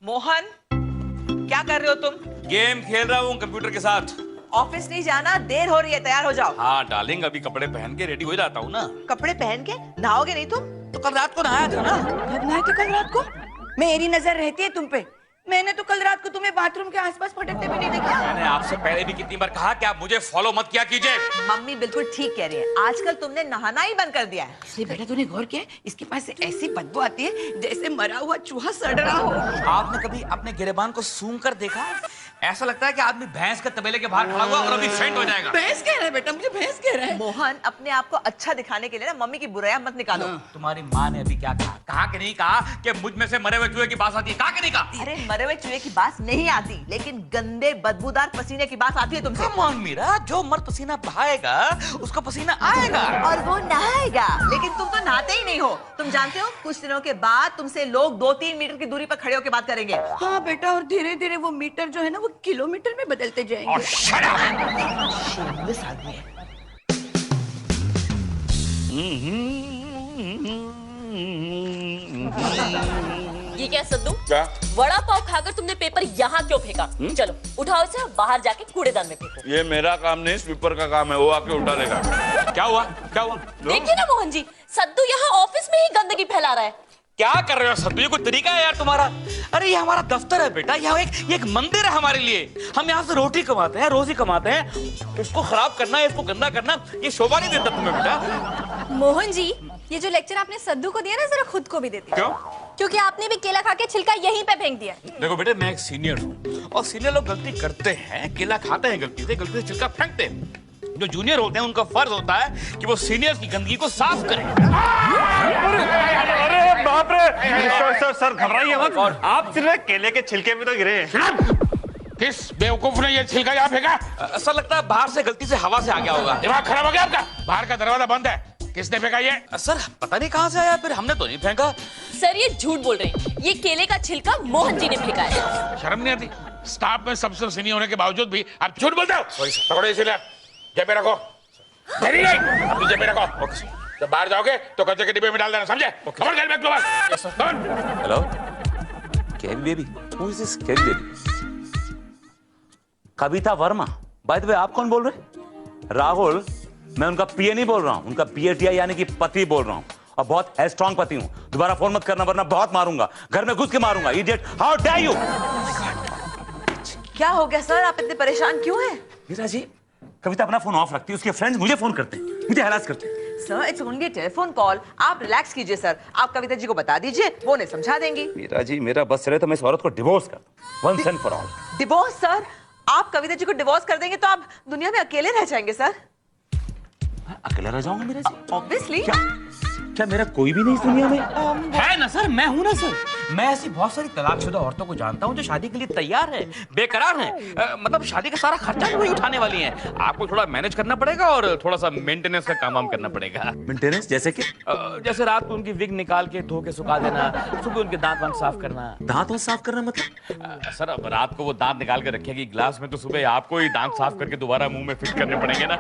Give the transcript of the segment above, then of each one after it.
मोहन, क्या कर रहे हो तुम? गेम खेल रहा हूँ कंप्यूटर के साथ। ऑफिस नहीं जाना, देर हो रही है, तैयार हो जाओ। हाँ डार्लिंग, अभी कपड़े पहन के रेडी हो जाता हूँ ना। कपड़े पहन के नहाओगे नहीं तुम? तो कल रात को नहाया था ना। कब नहाए थे कल रात को? मेरी नजर रहती है तुम पे। मैंने तो कल रात को तुम्हें बाथरूम के आसपास भटकते भी नहीं देखा। मैंने आपसे पहले भी कितनी बार कहा कि आप मुझे फॉलो मत किया कीजिए। मम्मी बिल्कुल ठीक कह रही है, आजकल तुमने नहाना ही बंद कर दिया है। अरे बेटा, तूने गौर किया? इसके पास से ऐसी बदबू आती है जैसे मरा हुआ चूहा सड़ रहा हो। आपने कभी अपने गिरेबान को सूंघ कर देखा? ऐसा लगता है कि आदमी भैंस के तबेले के बाहर खड़ा हुआ और अभी फेंट हो जाएगा। भैंस कह रहा है बेटा, मुझे भैंस कह रहा है। मोहन, अपने आप को अच्छा दिखाने के लिए ना मम्मी की बुराइयां मत निकालो। तुम्हारी माँ ने अभी क्या कहा? कहा कि नहीं कहा कि मुझ में से मरे हुए चूहे की बात आती है? कहा कि नहीं कहा? अरे मरे हुए चूहे की बात नहीं आती, लेकिन गंदे बदबूदार पसीने की बात आती है तुमसे। कम मीरा, जो मर्द पसीना बहाएगा उसका पसीना आएगा और वो नहाएगा, लेकिन तुम तो नहाते ही नहीं हो। तुम जानते हो, कुछ दिनों के बाद तुमसे लोग 2-3 मीटर की दूरी पर खड़े होकर बात करेंगे। हाँ बेटा, और धीरे धीरे वो मीटर जो है ना, वो किलोमीटर में बदलते जाएंगे। आदमी है। ये क्या सद्दू? क्या? वड़ा पाव खाकर तुमने पेपर यहाँ क्यों फेंका? चलो उठाओ इसे, बाहर जाके कूड़ेदान में फेंको। ये मेरा काम नहीं, स्वीपर का काम है, वो आके उठा लेगा। क्या हुआ? क्या हुआ? देखिए ना मोहन जी, सद्दू यहाँ ऑफिस में ही गंदगी फैला रहा है। क्या कर रहे हो सद्दू? ये कोई तरीका है यार तुम्हारा? अरे ये हमारा दफ्तर है बेटा, यहाँ एक मंदिर है हमारे लिए। हम यहाँ से रोटी कमाते हैं, रोजी कमाते हैं। इसको खराब करना, इसको गंदा करना, ये शोभा नहीं देता तुम्हें बेटा। मोहन जी, ये जो लेक्चर आपने सद्दू को दिया ना, जरा खुद को भी देती। क्यों? क्योंकि आपने भी केला खा के छिलका यहीं पे फेंक दिया। देखो बेटे, मैं एक सीनियर हूँ और सीनियर लोग गलती करते हैं, केला खाते हैं गलती से छिलका फेंकते हैं। जो जूनियर होते हैं उनका फर्ज होता है कि वो सीनियर की गंदगी को साफ करें। अरे बाप रे! सर घबराइए मत, आप सिर्फ केले के छिलके में तो गिरे हैं। किस बेवकूफ ने ये छिलका यहाँ फेंका? ऐसा लगता है बाहर से गलती से हवा से आ गया होगा। दिमाग खराब हो गया आपका? बाहर का दरवाजा बंद है, किसने फेंका ये? सर पता नहीं कहाँ से आया, फिर हमने तो नहीं फेंका। सर ये झूठ बोल रहे हैं, ये केले का छिलका मोहन जी ने फेंका है। शर्म नहीं आती? स्टाफ में सबसे सीनियर होने के बावजूद भी आप झूठ बोलते हो। पकड़ो इसीलिए जेब में रखो। नहीं अपनी जेब में रखो। जब बाहर जाओगे तो कचरे के डिब्बे में डाल देना, समझे? खबर कर बैग लो बस। Hello, carry baby? Who is this carry baby? Kavita Verma. By the way, आप कौन बोल रहे हैं? राहुल, मैं उनका पीए नहीं बोल रहा हूँ, उनका पीएटीआई यानी कि पति बोल रहा हूँ, और बहुत स्ट्रांग पति हूँ। दोबारा फोन मत करना वरना बहुत मारूंगा, घर में घुस के मारूंगा। Idiot, how dare you! क्या हो गया सर, आप इतने परेशान क्यों हैं? मीरा जी, कविता अपना फोन ऑफ रखती है, उसके फ्रेंड्स मुझे फोन करते हैं, मुझे हरास करते हैं। Sir it's only telephone call, आप रिलैक्स कीजिए सर। आप कविता जी को बता दीजिए, वो उन्हें समझा देंगी। मीरा जी, मेरा बस चले तो मैं इस औरत को डिवोर्स कर दूं, once and for all. Divorce sir? आप कविता जी को डिवोर्स कर देंगे तो आप दुनिया में अकेले रह जाएंगे सर। अकेला रह जाऊंगा मीरा जी? ऑब्वियसली। क्या मेरा कोई भी नहीं इस दुनिया में है ना सर? मैं हूं ना सर। मैं ऐसी बहुत सारी तलाकशुदा औरतों को जानता हूं जो शादी के लिए तैयार है, बेकरार हैं। मतलब शादी का सारा खर्चा भी वही उठाने वाली हैं। आपको थोड़ा मैनेज करना पड़ेगा और थोड़ा सा मेंटेनेंस का काम करना पड़ेगा। मेंटेनेंस जैसे कि? जैसे रात को उनकी विग निकाल के धो के सुखा देना, सुबह उनके दांत वांत साफ करना। दांत वांत साफ करना मतलब? सर अब रात को वो दांत निकाल के रखेगी गिलास में, तो सुबह आपको ही दांत साफ करके दोबारा मुंह में फिट करने पड़ेंगे ना।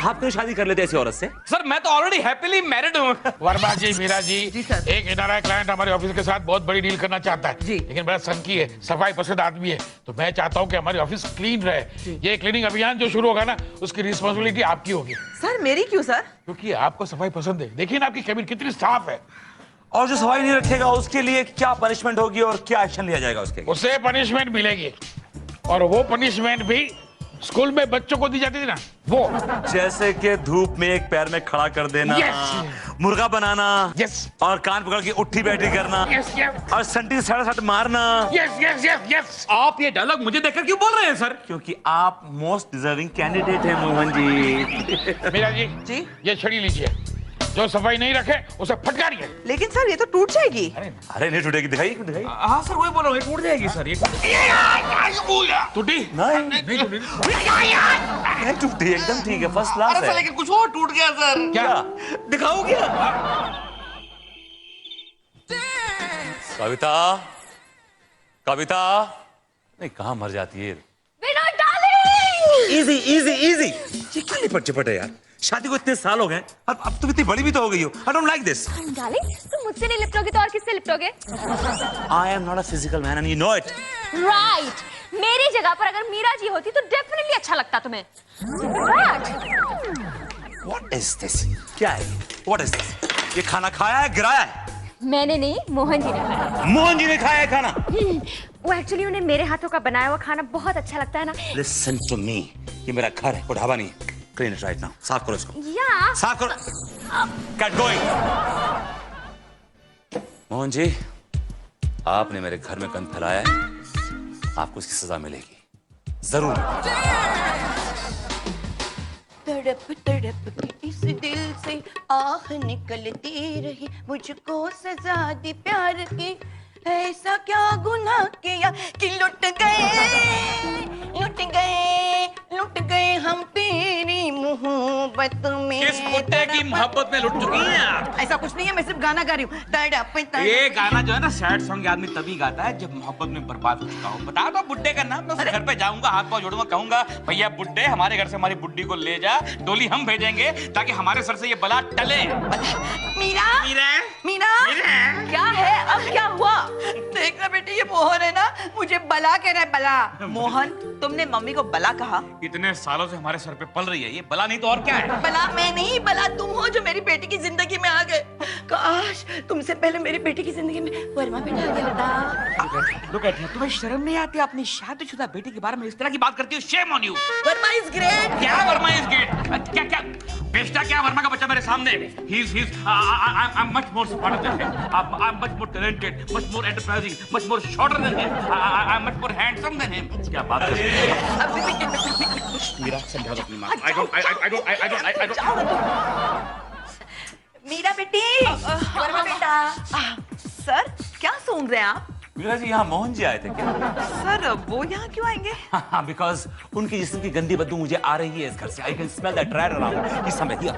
आप क्यों शादी कर लेते ऐसी औरत से? सर मैं तो ऑलरेडी हैप्पीली मैरिड हूँ। वर्मा जी, मीरा जी, एक एनआरआई क्लाइंट हमारे ऑफिस के साथ बहुत बड़ी डील करना चाहता है जी। लेकिन बड़ा सनकी है, सफाई पसंद आदमी है, तो मैं चाहता हूँ कि हमारी ऑफिस क्लीन रहे। ये क्लीनिंग अभियान जो शुरू होगा ना, उसकी रिस्पॉन्सिबिलिटी आपकी होगी। सर मेरी क्यों सर? क्योंकि आपको सफाई पसंद है। देखिए ना आपकी कैबिन कितनी साफ है। और जो सफाई नहीं रखेगा उसके लिए क्या पनिशमेंट होगी और क्या एक्शन लिया जाएगा उसके? उसे पनिशमेंट मिलेगी, और वो पनिशमेंट भी स्कूल में बच्चों को दी जाती थी ना, वो। जैसे कि धूप में एक पैर में खड़ा कर देना, मुर्गा बनाना, और कान पकड़ के उठी बैठी करना, और संटी सड़ मारना। आप ये डायलॉग मुझे देखकर क्यों बोल रहे हैं सर? क्योंकि आप मोस्ट डिजर्विंग कैंडिडेट हैं मोहन जी। मीरा जी, ये छड़ी लीजिए, जो सफाई नहीं रखे उसे फटकारिए। लेकिन सर ये तो टूट जाएगी। अरे नहीं टूटेगी, दिखाइए दिखाइए। हाँ सर वही बोल रहा हूँ, टूट जाएगी सर। ये टूटी? नहीं टूटी, एकदम ठीक है, फर्स्ट क्लास है। लेकिन कुछ और टूट गया सर। क्या दिखाओ? क्या कविता? कविता नहीं, कहाँ मर जाती है? Easy easy easy. ये क्या लिपट चिपट है यार? शादी को इतने साल हो गए, अब तुम इतनी बड़ी भी तो हो गई हो। I don't like this. Darling, तुम मुझसे नहीं लिपटोगे तो और किससे लिपटोगे? I am not a physical man and you know it. Right, मेरी जगह पर अगर मीरा जी होती तो डेफिनेटली अच्छा लगता तुम्हें। What is this? क्या है? What is this? ये खाना खाया है, गिराया है? मैंने नहीं, मोहन जी ने खाया। मोहन जी ने खाया है खाना? वो एक्चुअली उन्हें मेरे हाथों का बनाया हुआ खाना बहुत अच्छा लगता है ना। Listen to me. ये मेरा घर है, कोई ढाबा नहीं है। Clean it right now. साफ करो इसको। या साफ करो। Get going. मोहन जी, आपने मेरे घर में गंद फैलाया है, आपको इसकी सजा मिलेगी, जरूर। तड़प तड़प के इस दिल से आह निकलती रही, मुझको सजा दी प्यार की, ऐसा क्या गुनाह किया कि लुट गए हम तेरी मोहब्बत में। किस बुड्ढे की मोहब्बत में लुट चुकी हैं आप? ऐसा कुछ नहीं है, मैं सिर्फ गाना गा रही हूँ। तड़प ये गाना जो है ना, सैड सॉन्ग आदमी तभी गाता है जब मोहब्बत में बर्बाद हो चुका हो। बता दो बुड्ढे का नाम, मैं उसके घर पे जाऊंगा, हाथ पांव जोड़ूंगा, कहूंगा भैया बुड्ढे हमारे घर से हमारी बुड्ढी को ले जा, डोली हम भेजेंगे ताकि हमारे सर से ये बला टले। मीरा मीरा, मीरा क्या है, अब क्या हुआ? देखना बेटी, ये मोहन है ना, मुझे बला कह रहा है, बला। मोहन, तुमने मम्मी को बला कहा? इतने सालों से हमारे सर पे पल रही है, ये बला नहीं तो और क्या है? बला मैं नहीं, बला तुम हो जो मेरी बेटी की जिंदगी में आ गए। काश तुमसे पहले मेरी बेटी की जिंदगी में वर्मा बेटा आ गया होता। Look at you, तुम्हें शर्म नहीं आती अपनी शादीशुदा बेटी के बारे में इस तरह की बात करती हो? Shame on you। Verma is great. क्या वर्मा इज ग्रेट? क्या क्या बेचता क्या वर्मा का बच्चा मेरे सामने? I'm much more smarter than him. I'm much more talented, much more enterprising, much more shorter than him. I'm much more handsome than him. क्या बात कर रही है? मीरा, समझा दो अपनी माँ। I don't. मीरा बेटी, वर्मा बेटा। सर क्या सूंघ रहे हैं आप? मीरा जी, यहाँ मोहन जी आए थे क्या? सर वो यहाँ क्यों आएंगे? बिकॉज उनकी जिस्म की गंदी बदबू मुझे आ रही है इस घर से। I can smell that dryer around. इस समय दिया।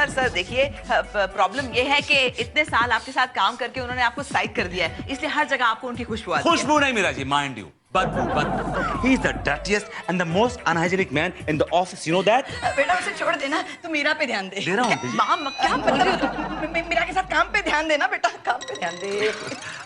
सर देखिए, प्रॉब्लम ये है कि इतने साल आपके साथ काम करके उन्होंने आपको साइड कर दिया है, इसलिए हर जगह आपको उनकी खुशबू आती है। खुशबू नहीं मीरा जी, माइंड यू, बदबू। He is the dirtiest and the most unhygienic man in the office. You know that? बेटा उसे छोड़ देना, तू मीरा पे ध्यान दे। दे रहा हूँ। माम क्या बोल रही हो तुम? मीरा के साथ काम पे ध्यान देना बेटा, काम पे ध्यान दे।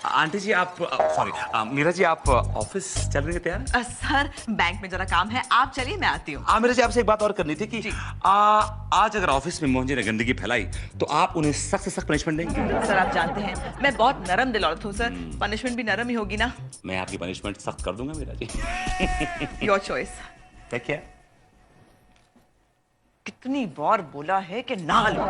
आंटी जी आप, सॉरी मीरा जी, आप ऑफिस चल रही है तैयार? सर बैंक में जरा काम है, आप चलिए मैं आती हूँ। मीरा जी, आपसे एक बात और करनी थी कि आज अगर ऑफिस में मोहन जी ने गंदगी फैलाई तो आप उन्हें सख्त से सख्त पनिशमेंट देंगे? सर आप जानते हैं मैं बहुत नरम दिल औरत हूँ सर, पनिशमेंट भी नरम ही होगी ना। मैं आपकी पनिशमेंट सख्त कर दूंगा मीरा जी। Your choice. क्या? कितनी बार बोला है कि ना लो।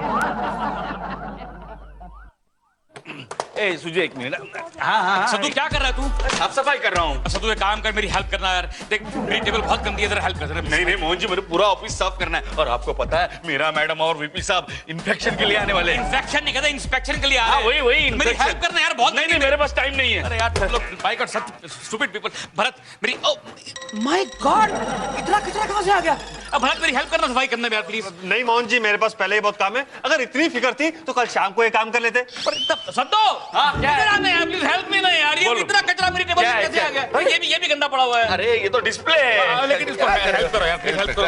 ए सुजू, एक मिनट। हाँ। सदू क्या कर रहा है तू? साफ सफाई कर रहा हूँ। सदू एक काम कर, मेरी हेल्प करना यार। देख मेरी टेबल बहुत गंदी है, जरा हेल्प कर। नहीं मोहन जी, मुझे पूरा ऑफिस साफ करना है। और आपको पता है मेरा मैडम और वीपी साहब इन्फेक्शन के लिए आने वाले हैं। इन्फेक्शन नहीं कहते, इंस्पेक्शन के लिए आ रहे हैं। वही मेरी हेल्प करना यार, बहुत। नहीं मेरे पास टाइम नहीं है। अरे यार तुम लोग by god such stupid people. Bharat मेरी, ओह माय गॉड, इतना कचरा कहां से आ गया? अब भरत मेरी हेल्प करना, सफाई करना यार प्लीज। नहीं मोहन जी, मेरे पास पहले ही बहुत काम है। अगर इतनी फिक्र थी तो कल शाम को ये काम कर लेते। सद्दो, क्या है? प्लीज हेल्प मी ना यार, ये इतना कचरा मेरी टेबल पे कैसे आ गया? ये भी गंदा पड़ा हुआ है। अरे ये तो डिस्प्ले है। लेकिन इसको हेल्प करो यार, प्लीज हेल्प करो।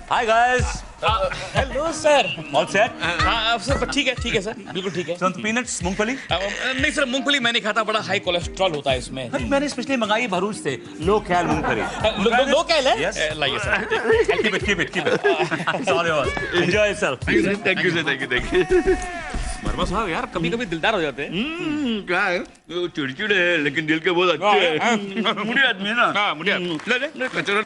Hi guys. Hello sir. All set? हाँ सर, ठीक है सर, बिल्कुल ठीक है। पीनट्स, मूंगफली? नहीं सर, मूंगफली मैं नहीं खाता, बड़ा हाई कोलेस्ट्रॉल होता है इसमें। मैंने स्पेशली मंगाई भरूच से, लो ख्याल मूंगफली। लो ख्याल है? लाइए sir. Keep it. It's all yours. Enjoy yourself. Thank you sir. Verma साहब यार कभी दिलदार हो जाते हैं। क्या है? वो चिड़चिड़ है लेकिन दिल के बहुत अच्छे हैं। मुझे आदमी है ना। हाँ मुझे ले कचरा।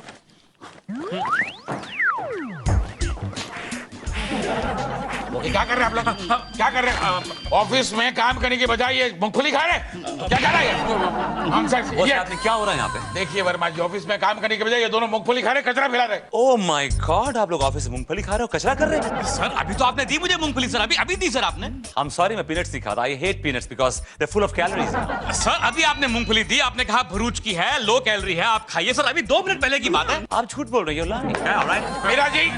क्या कर रहे हैं आप लोग? क्या कर रहे हैं? ऑफिस में काम करने के बजाय ये मूंगफली खा रहे हैं? क्या कर रहे हैं? ये क्या हो रहा है यहाँ पे? देखिए वर्मा जी, ऑफिस में काम करने के बजाय ये दोनों मूंगफली खा रहे, कचरा फैला रहे। ओह माय गॉड, आप लोग ऑफिस में मूंगफली खा रहे हो, कचरा कर रहे हैं? सर अभी तो आपने दी मुझे मूंगफली सर, अभी दी सर आपने। आई एम सॉरी, मैं पीनट्स नहीं खाता। I hate peanuts because they full of calories. Sir अभी आपने मूंगफली दी, आपने कहा भरूच की है, लो कैलोरी है, आप खाइए सर। अभी 2 मिनट पहले की बात है। आप झूठ बोल रहे हो। ऑलराइट मीरा जी,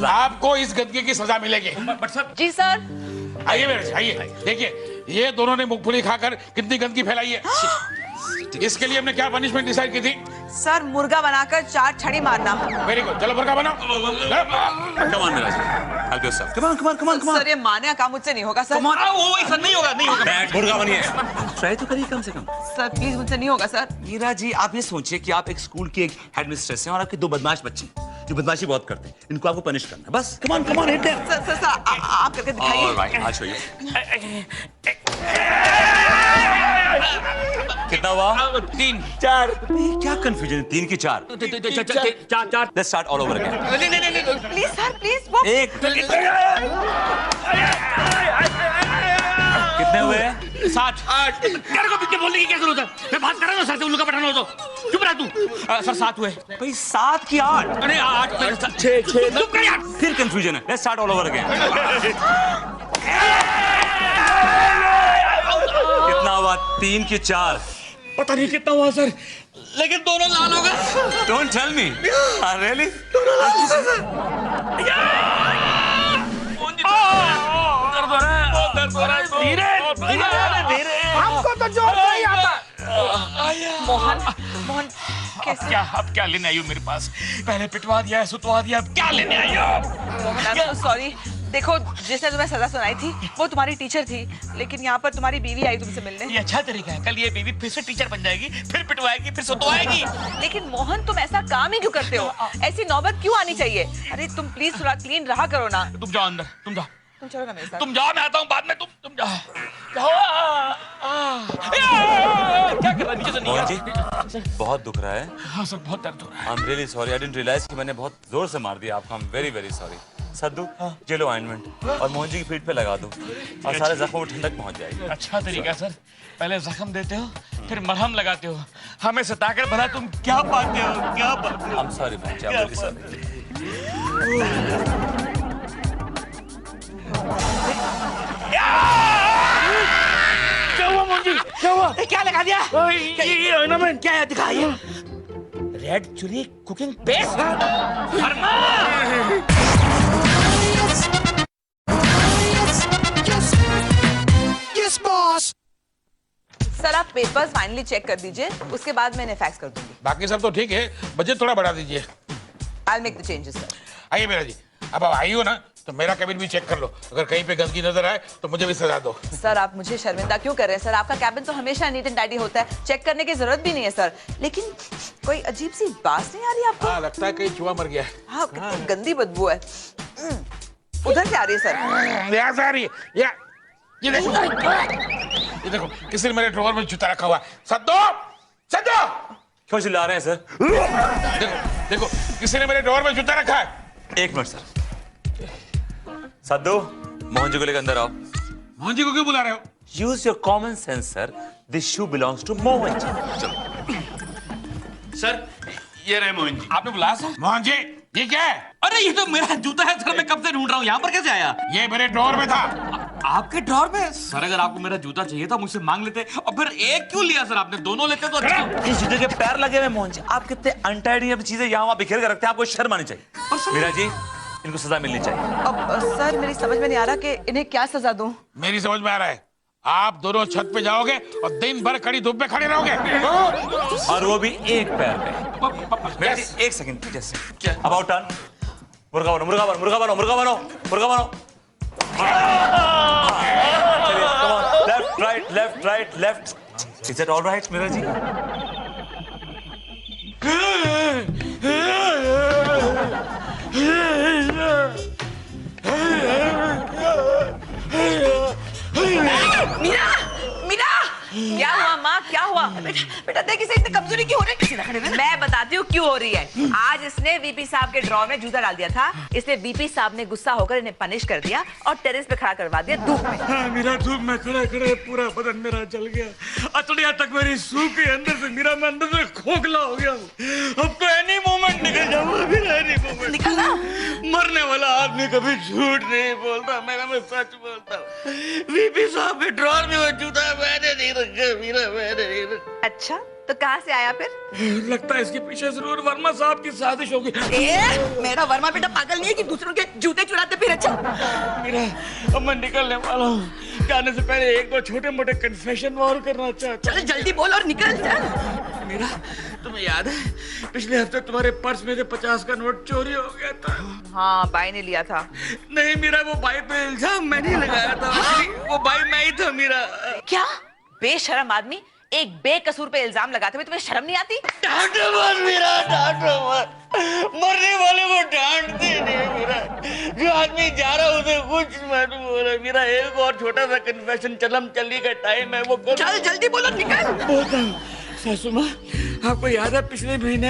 आपको इस गंदगी की सजा मिलेगी। But sir. जी सर। आइए मेरे से, आइए। देखिए ये दोनों ने मूंगफली खाकर कितनी गंदगी फैलाई है। इसके लिए हमने क्या पनिशमेंट डिसाइड की थी? सर मुर्गा बनाकर 4 छड़ी मारना। वेरी गुड, चलो मुर्गा बनाओ। Come on, Mira ji. Help yourself. Come on, come on, come on, come on. Sir ये मारने का काम मुझसे नहीं होगा सर। वो ऐसा नहीं होगा, नहीं होगा। Dad, मुर्गा बनिए। Try तो करिए कम से कम। सर प्लीज मुझसे नहीं होगा सर। मीरा जी, आप ये सोचिए कि आप एक स्कूल के एक हेडमिस्ट्रेस हैं और आपके 2 बदमाश बच्चे जो बदमाशी बहुत करते हैं। इनको आपको पनिश करना है। बस come on, come on, hit them. Sir आप करके दिखाइए। All right, I'll show you. कितना हुआ? 3 4 क्या कंफ्यूजन है? 3 की 4. 4 Let's start all over again. नहीं प्लीज सर प्लीज वो। एक. कितने हुए? 7 8 तेरे को पीछे बोलने की क्या जरूरत है? मैं बात कर रहा हूँ सर से, उल्लू का पठाना हो तो चुप रह तू। सर 7 हुए। भाई 7 की 8. अरे 8 6 चुप कर यार। फिर कंफ्यूजन है. Let's start all over again. कितना हुआ? 3 की 4. पता नहीं कितना हुआ सर, लेकिन दोनों लाल हो गए। Don't tell me. Really? दर्द हो रहा है। धीरे हमको तो जोर नहीं आता। मोहन कैसे? अब क्या लेने आई हो मेरे पास? पहले पिटवा दिया, सुतवा दिया, अब क्या लेने आई हो? Mohan I am so sorry. देखो जिसने तुम्हें सजा सुनाई थी वो तुम्हारी टीचर थी, लेकिन यहाँ पर तुम्हारी बीवी आई तुमसे मिलने। ये अच्छा तरीका है, कल ये बीवी फिर से टीचर बन जाएगी, फिर पिटवाएगी, फिर सुतवाएगी। लेकिन मोहन तुम ऐसा काम ही क्यों करते हो? ऐसी नौबत क्यों आनी चाहिए? अरे तुम प्लीज थोड़ा क्लीन रहा करो ना। तुम जाओ अंदर, तुम जाओ। तुम चलो ना मेरे साथ। तुम जाओ, मैं आता हूँ बाद में। तुम जाओ क्या कर रहा है? नीचे से नहीं मोहन आ। जी, बहुत दुख रहा है. हाँ सर, बहुत दर्द हो रहा है। I'm really sorry. I didn't realize कि मैंने बहुत जोर से मार दिया आपको. I'm very very sorry. Saddu, ये लो ऑइंटमेंट और मोहन जी की पीठ पे लगा दो और सारे जख्मों में ठंडक पहुंच जाएगी. अच्छा तरीका सर, पहले जख्म देते हो फिर मरहम लगाते हो। हमें सताकर भला तुम क्या पाते हो, क्या पाते हो? I'm sorry Mohan ji, I'm really sorry. क्या हुआ मोहन जी? क्या हुआ? क्या लगा दिया? ये ऑर्नामेंट क्या है? दिखाइए। Red chilli cooking paste. Sir आप पेपर्स फाइनली चेक कर दीजिए, उसके बाद मैं इन्हें फैक्स कर दूंगी। बाकी सब तो ठीक है, बजट थोड़ा बढ़ा दीजिए। I'll make the changes, sir. आइए मेरा जी, अब आप आई हो ना तो मेरा कैबिन भी चेक कर लो। अगर कहीं पे गंदगी नजर आए तो मुझे भी सजा दो। सर आप मुझे शर्मिंदा क्यों कर रहे हैं? सर आपका कैबिन तो हमेशा नीट एंड टाइडी होता है, चेक करने की जरूरत भी नहीं है सर। लेकिन कोई अजीब सी बात नहीं आ रही आपको? हाँ, लगता है कहीं चूहा मर गया है। हाँ कितनी गंदी बदबू है। उधर से आ रही है सर। यहाँ से आ रही है। ये देखो किसी ने मेरे ड्रॉअर में जूता रखा हुआ है। सद्दू क्यों चिल्ला रहे हैं सर? देखो किसी ने मेरे ड्रॉअर में जूता रखा है। 1 मिनट सर. सद्दू, मोहन जी को लेकर अंदर आओ. मोहन जी को क्यों बुला रहे हो? Use your common sense sir. This shoe belongs to Mohan ji. Sir ये रहे मोहन जी। आपने बुलाया सर? मोहन जी ये क्या है? अरे ये तो मेरा जूता है सर, मैं कब से ढूंढ रहा हूँ, यहाँ पर कैसे आया? ये मेरे ड्रॉअर में था। आपके ड्रॉअर में? सर अगर आपको मेरा जूता चाहिए था मुझसे मांग लेते, और फिर एक क्यों लिया सर आपने? दोनों लेते तो अच्छा। इस जूते के पैर लगे हुए मोहन जी. आप कितने अनटाइडी अपनी चीजें यहाँ वहाँ बिखेर कर रखते हैं. आपको शर्म आनी चाहिए. मीरा जी, इनको सजा मिलनी चाहिए. अब सर मेरी समझ में नहीं आ रहा कि इन्हें क्या सजा दूं। मेरी समझ में आ रहा है, आप दोनों छत पे जाओगे और दिन भर कड़ी धूप में खड़े रहोगे। और वो भी एक पैर पे. मीरा जी, 1 सेकंड जैसे. About turn. मुर्गा बनो, मुर्गा बनो, मुर्गा बनो, मुर्गा बनो, मुर्गा बनो. चलिए, come on. Left, right, left, right, left. Is that all right, Meera ji? Meera Meera क्या हुआ माँ, क्या हुआ? बेटा देख इसे इतनी कमजोरी क्यों हो रही है? किसी ना खड़े हुए। मैं बताती हूँ क्यों हो रही है। आज इसने वीपी साहब के ड्रॉअर में जूता डाल दिया था, इसलिए वीपी साहब ने गुस्सा होकर इन्हें पनिश कर दिया और टेरेस पे खड़ा करवा दिया धूप में। हाँ, मेरा धूप में खड़े खड़े पूरा बदन मेरा जल गया, अतड़िया तक मेरी सूख गई अंदर से, मेरा मैं अंदर से खोखला हो गया। अब तो एनी मोमेंट निकल जाऊंगा, फिर एनी मोमेंट निकलना। मरने वाला आदमी कभी झूठ नहीं बोलता, मैं सच बोलता हूँ। वीपी साहब के ड्रॉअर में वो जूता मैंने नहीं रखा, मेरा मैंने नहीं रखा। अच्छा तो कहाँ से आया फिर? लगता है इसके पीछे जरूर वर्मा साहब की साजिश होगी। मेरा वर्मा बेटा पागल नहीं है कि दूसरों के जूते चुराते फिर। अच्छा मेरा अब मैं निकलने वाला हूँ, जाने से पहले एक दो छोटे मोटे कन्फेशन और करना चाहता चल जल्दी बोल और निकल चल। हूँ। मेरा तुम्हें याद है पिछले हफ्ते तुम्हारे पर्स में से 50 का नोट चोरी हो गया था। हाँ बाई ने लिया था। नहीं मीरा, वो बाई पे इल्जाम मैंने लगाया था। वो बाई मैं ही था मीरा। क्या बेशरम आदमी, एक बेकसूर पे इल्जाम लगाते हुए तुम्हें शर्म नहीं आती? डांटो मत मीरा, डांटो मत। मरने वाले को डांटते नहीं मीरा। जो आदमी जा रहा है उसे कुछ मत बोले मीरा। एक और छोटा सा कन्फेशन, चलम चली का टाइम है वो करो। चल जल्दी बोलो, निकल। बोलता हूँ सासू माँ, आपको याद है पिछले महीने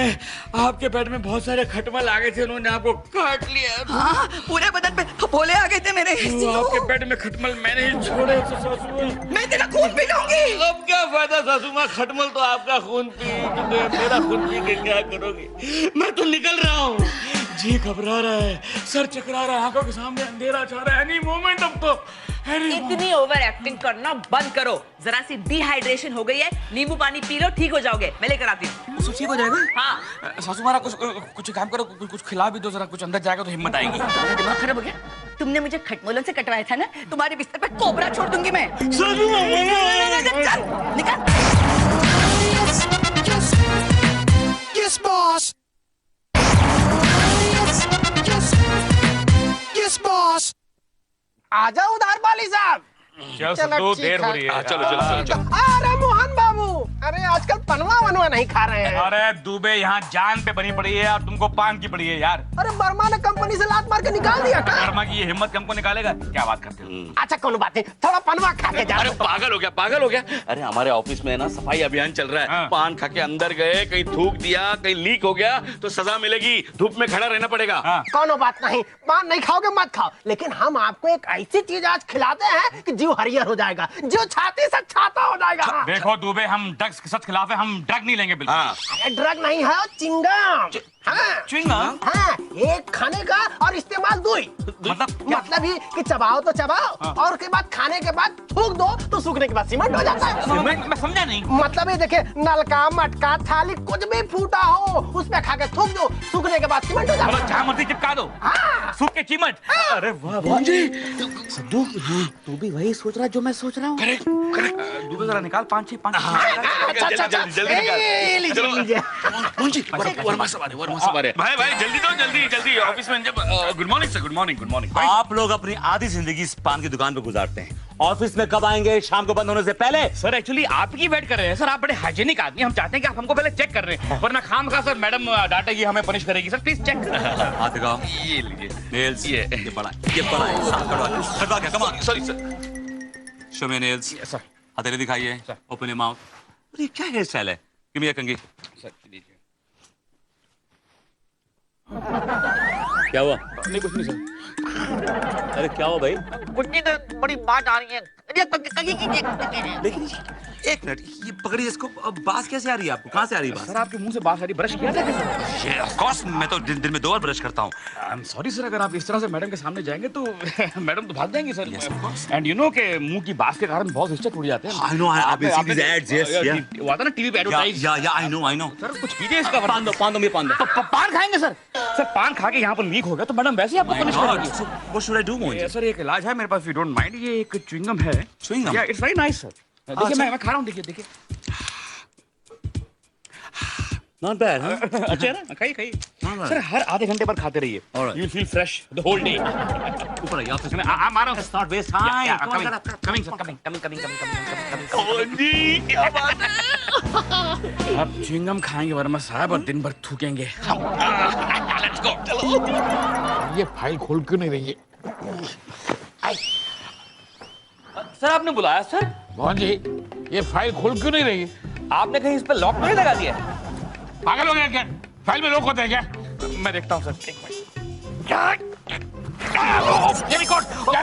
आपके पेट में बहुत सारे खटमल आ गए थे, उन्होंने आपको काट लिया था। हाँ, पूरे बदन पे फफोले आ गए थे मेरे। वो आपके पेट में खटमल मैंने ही छोड़े थे सासू माँ। मैं तेरा खून पी जाऊंगी। अब क्या फायदा सासू माँ, खटमल तो आपका खून पी, मेरा खून पी के क्या करोगे? मैं तो निकल रहा हूँ, जी घबरा रहा है, सर चकरा रहा है, आंखों के सामने अंधेरा छा रहा है। एनी मोमेंट अब तो इतनी ओवर एक्टिंग करना बंद करो। जरा सी डिहाइड्रेशन हो गई है, नींबू पानी पी लो, ठीक हो जाओगे। मैं लेकर आती हूँ। सब ठीक हो जाएगा? हाँ। सासू मारा कुछ काम करो, कुछ खिला भी दो, जरा कुछ अंदर जाएगा तो हिम्मत आएगी। दिमाग खराब हो गया? तुमने मुझे खटमलों से कटवाया था ना, तुम्हारे बिस्तर पे कोबरा छोड़ दूंगी मैं। सासू माँ, चल निकल। Yes, boss. Yes, boss. आजा उधार वाली साहब। चल चलो, तो ठीक देर हो है। रही है। चलो चलो चलो। अरे मोहन बाबू, अरे आजकल पनवा वनवा नहीं खा रहे हैं। अरे दुबे यहाँ जान पे बनी पड़ी है और तुमको पान की पड़ी है यार। अरे वर्मा ने कंपनी से लात मार के निकाल दिया का? वर्मा की ये हिम्मत हमको निकालेगा? क्या बात करते हो? अच्छा कोनो बात नहीं, थोड़ा पनवा खा के जा। अरे पागल हो गया, पागल हो गया। अरे हमारे ऑफिस में ना सफाई अभियान चल रहा है। हाँ। पान खा के अंदर गए, कहीं थूक दिया, कहीं लीक हो गया तो सजा मिलेगी, धूप में खड़ा रहना पड़ेगा। हाँ। कोनो बात नहीं, पान नहीं खाओगे मत खाओ, लेकिन हम आपको एक ऐसी चीज आज खिलाते हैं कि जीव हरियर हो जाएगा, जो छाती से छाता हो जाएगा। देखो दुबे, हम ड्रग्स के सच खिलाफ है, हम ड्रग नहीं लेंगे बिल्कुल। हाँ। अरे ड्रग नहीं है, चिंगम। हाँ। च्युइंगम? हाँ, एक खाने का और इस्तेमाल दो ही। मतलब ही कि चबाओ तो चबाओ और उसके बाद खाने के बाद थूक दो तो सूखने के बाद सीमेंट हो जाता है। मैं समझा नहीं। मतलब ये देखिए, नलका मटका थाली कुछ भी फूटा हो उस पे खा के थूक दो, सूखने के बाद सीमेंट हो जाता मतलब है। जहाँ मर्जी चिपका दो, हाँ। सूख के चिमट। अरे वाह वाह सद्दू, तू भी वही सोच रहा है जो मैं सोच रहा हूँ। Correct correct. दुबे जरा निकाल 5-6 अच्छा, अच्छा, अच्छा। जल्दी निकाल। ए, लीजिए, लीजिए। वर्मा सवारे, वर्मा सवारे। भाई भाई जल्दी दो, जल्दी जल्दी ऑफिस में जब। Good morning sir, good morning, good morning. आप लोग अपनी आधी जिंदगी इस पान की दुकान पे गुजारते हैं, ऑफिस में कब आएंगे? शाम को बंद होने से पहले। सर एक्चुअली आपकी वेट कर रहे हैं सर, आप बड़े हाइजीनिक आदमी, हम चाहते हैं कि आप हमको पहले चेक कर रहे हैं, वरना खामखा सर मैडम डांटेगी, हमें पनिश करेगी। Sir please check. हाथ दिखाओ। ये लीजिए नेल्स, ये बड़ा है, साफ कटवा के, come on. Sorry sir. Show me nails. Yes sir. हथेली दिखाइए, ओपन योर माउथ। अरे क्या हेयर स्टाइल है? गिव मी अ कंघी। सर लीजिए। क्या हुआ? नहीं कुछ नहीं सर। अरे क्या हुआ भाई? कुछ नहीं तो बड़ी बात आ रही है। लेकिन एक मिनट, ये पकड़िए इसको। अब बात कैसे आ रही है आपको? कहाँ से आ रही है बात? सर आपके मुंह से बात आ रही, ब्रश किया था क्या? ये ऑफ कोर्स, मैं तो दिन में 2 बार ब्रश करता हूँ। आई एम सॉरी सर, अगर आप इस तरह से मैडम के सामने जाएंगे तो मैडम तो भाग जाएंगी sir. Yes, of course. And you know के मुंह की बात के कारण बहुत रिश्ते टूट जाते हैं। I know, I've been seeing these ads, yes, yeah. वो आता ना टीवी पे एडवर्टाइज। या आई नो। सर कुछ कीजिए इसका। पान दो, पान दो। पान खाएंगे सर? सर पान खा के यहाँ पर लीक हो गया तो मैडम वैसे ही आपको पनिश करेगी। So what should I do, Mohan ji? Sir एक इलाज है मेरे पास, यू डोंट माइंड। ये एक च्युइंगम है। Chewing gum? या इट्स वेरी नाइस सर। देखिए मैं खा रहा हूँ, देखिए। Not bad, huh? अच्छा है ना? खाइए। हाँ, सर हर आधे घंटे बाद खाते रहिए। Alright. You will feel fresh the whole day। ऊपर आइए, ऑफिस में। I'm आ रहा हूँ। Let's not waste time. Come on, Coming sir, coming। Mohan ji, क्या बात है? अब च्युइंगम खाएंगे वर्मा साहब और दिन भर थूकेंगे। Let's go, चलो। ये फाइल खोल क्यों नहीं रही है? सर आपने बुलाया सर? मोहन जी, ये फाइल खोल क्यों नहीं रही है? आपने कहीं इस पे लॉक नहीं लगा दिया? पागल हो गया क्या? फाइल में लोग होते हैं क्या? मैं देखता हूँ सर। ये रिकॉर्ड क्या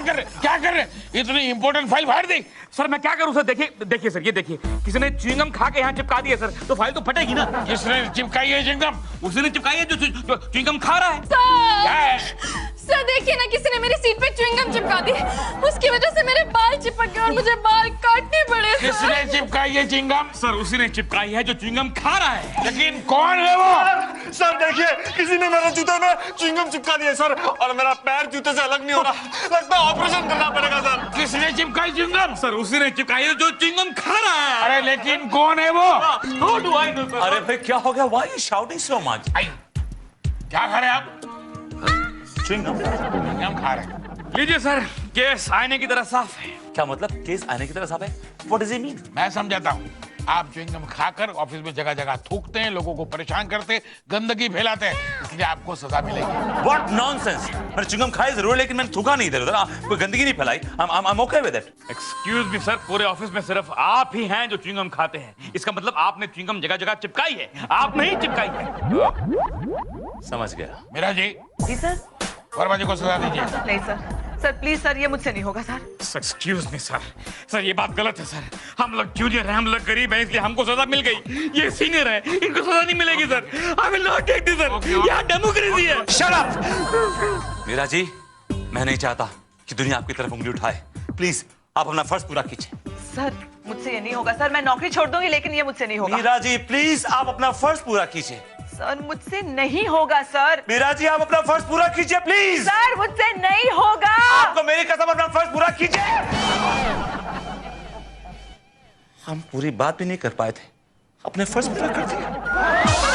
कर रहे? इतनी इंपॉर्टेंट फाइल फाड़ दी। सर मैं क्या करूँ सर? देखिए सर, ये देखिए, किसी ने च्युइंगम खा के यहाँ चिपका दिया सर, तो फाइल तो फटेगी ना। जिसने चिपकाई है चिंगम, उसने चिपकाई है जो च्युइंगम खा रहा है। क्या है? सर देखिए ना, किसी ने मेरी सीट पे च्युइंगम चिपका दी, उसकी वजह से मेरे बाल चिपक गए और मुझे बाल काटने पड़े। किसने चिपकाई चिपकाई है चिंगम? सर उसी ने चिपकाई है जो च्युइंगम खा रहा है। लेकिन कौन है वो? सर देखिए, किसी ने मेरे जूते में च्युइंगम चिपका दिया सर, और मेरा पैर जूते से अलग नहीं हो रहा। लगता है ऑपरेशन करना पड़ेगा सर। किसने चिपकाई चिंगम? सर उसी ने चिपकाई है जो च्युइंगम खा रहा है। अरे लेकिन कौन है वो? How do I know, sir? अरे भाई क्या हो गया? Why are you shouting so much? आई, क्या खा रहे आप? Chewing-gum? चिंगम खा रहे। लीजिए सर, केस आईने की तरह साफ है। क्या मतलब केस आने की तरह साफ है? What does it mean? मैं समझाता हूँ। आप च्युइंगम खाकर ऑफिस में जगह जगह थूकते हैं, लोगों को परेशान करते, गंदगी फैलाते हैं, इसलिए आपको सजा मिलेगी। What nonsense? मैंने च्युइंगम खाई जरूर, लेकिन मैंने थूका नहीं इधर उधर, कोई गंदगी नहीं फैलाई। I'm okay with it. Excuse me sir, पूरे ऑफिस में सिर्फ आप ही हैं जो च्युइंगम खाते हैं। इसका मतलब आपने च्युइंगम जगह जगह चिपकाई है, आप नहीं चिपकाई है। समझ गया। मीरा जी, जी सर। वर्मा जी को सजा दीजिए। नहीं सर, सर प्लीज सर, ये मुझसे नहीं होगा sir. Excuse me sir, sir ये बात गलत है सर। हम लोग जूनियर हैं, हम लोग गरीब हैं, इसलिए हमको सजा मिल गई। ये सीनियर है, इनको सजा नहीं मिलेगी sir. I will not take this sir, यहाँ डेमोक्रेसी है। Shut up! मीरा जी, मैं नहीं चाहता कि दुनिया आपकी तरफ उंगली उठाए। प्लीज आप अपना फर्ज पूरा कीजिए। सर मुझसे ये नहीं होगा सर, मैं नौकरी छोड़ दूंगी, लेकिन ये मुझसे नहीं होगा। मीरा जी प्लीज आप अपना फर्ज पूरा कीजिए। सर मुझसे नहीं होगा सर। मीरा जी आप अपना फर्ज पूरा कीजिए प्लीज। सर मुझसे नहीं होगा। आपको मेरी कसम, अपना फर्ज पूरा कीजिए। हम पूरी बात भी नहीं कर पाए थे, अपने फर्ज पूरा कर दिया।